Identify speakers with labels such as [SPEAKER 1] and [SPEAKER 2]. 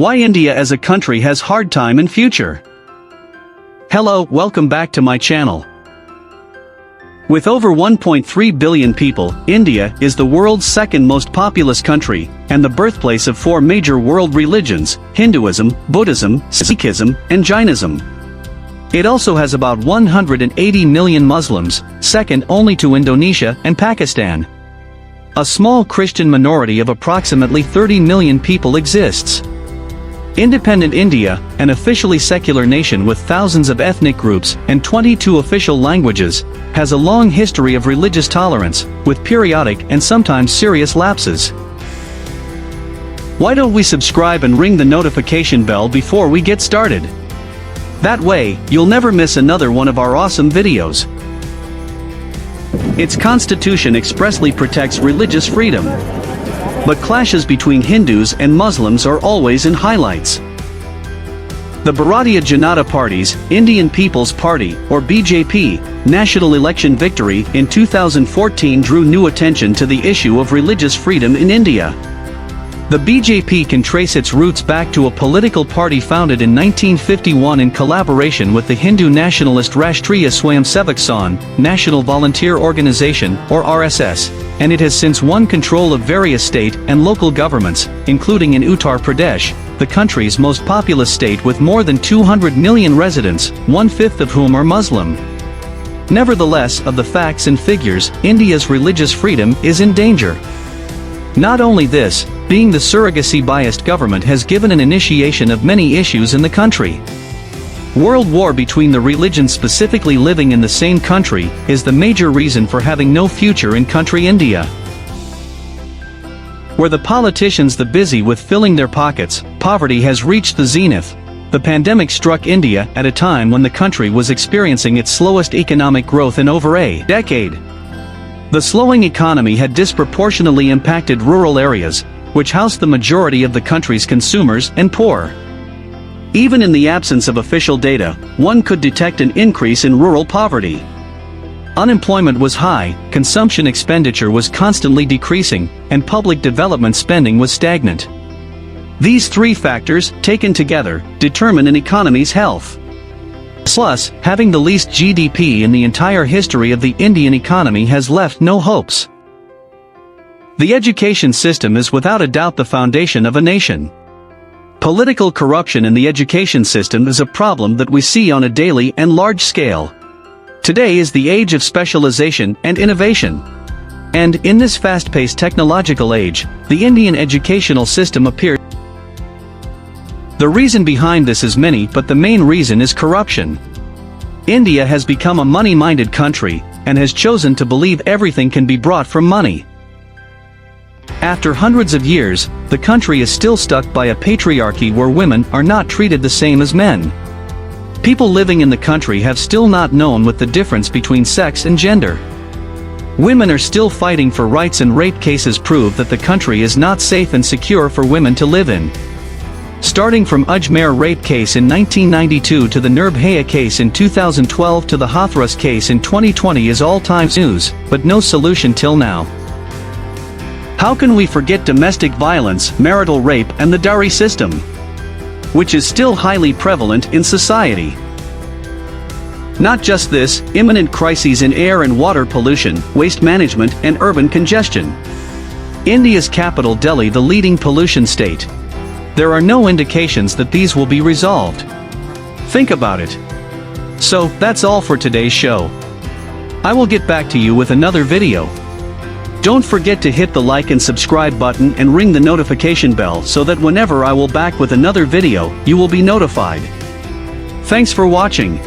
[SPEAKER 1] Why India as a country has hard time in future. Hello, welcome back to my channel. With over 1.3 billion people, India is the world's second most populous country, and the birthplace of four major world religions: Hinduism, Buddhism, Sikhism, and Jainism. It also has about 180 million Muslims, second only to Indonesia and Pakistan. A small Christian minority of approximately 30 million people exists. Independent India, an officially secular nation with thousands of ethnic groups and 22 official languages, has a long history of religious tolerance, with periodic and sometimes serious lapses. Why don't we subscribe and ring the notification bell before we get started? That way, you'll never miss another one of our awesome videos. Its constitution expressly protects religious freedom. But clashes between Hindus and Muslims are always in highlights. The Bharatiya Janata Party's Indian People's Party, or BJP, national election victory in 2014 drew new attention to the issue of religious freedom in India. The BJP can trace its roots back to a political party founded in 1951 in collaboration with the Hindu nationalist Rashtriya Swayamsevak Sangh, National Volunteer Organization, or RSS, and it has since won control of various state and local governments, including in Uttar Pradesh, the country's most populous state with more than 200 million residents, 1/5 of whom are Muslim. Nevertheless, of the facts and figures, India's religious freedom is in danger. Not only this, being the surrogacy-biased government has given an initiation of many issues in the country. World war between the religions specifically living in the same country is the major reason for having no future in country India. Where the politicians the busy with filling their pockets, poverty has reached the zenith. The pandemic struck India at a time when the country was experiencing its slowest economic growth in over a decade. The slowing economy had disproportionately impacted rural areas, which house the majority of the country's consumers and poor. Even in the absence of official data, one could detect an increase in rural poverty. Unemployment was high, consumption expenditure was constantly decreasing, and public development spending was stagnant. These three factors, taken together, determine an economy's health. Plus, having the least GDP in the entire history of the Indian economy has left no hopes. The education system is without a doubt the foundation of a nation. Political corruption in the education system is a problem that we see on a daily and large scale. Today is the age of specialization and innovation. And, in this fast-paced technological age, the Indian educational system appears. The reason behind this is many, but the main reason is corruption. India has become a money-minded country, and has chosen to believe everything can be brought from money. After hundreds of years, the country is still stuck by a patriarchy where women are not treated the same as men. People living in the country have still not known what the difference between sex and gender. Women are still fighting for rights, and rape cases prove that the country is not safe and secure for women to live in. Starting from Ajmer rape case in 1992 to the Nirbhaya case in 2012 to the Hathras case in 2020 is all-time news, but no solution till now. How can we forget domestic violence, marital rape, and the dowry system, which is still highly prevalent in society? Not just this, imminent crises in air and water pollution, waste management, and urban congestion. India's capital Delhi, the leading pollution state. There are no indications that these will be resolved. Think about it. So, that's all for today's show. I will get back to you with another video. Don't forget to hit the like and subscribe button and ring the notification bell so that whenever I will back with another video, you will be notified. Thanks for watching.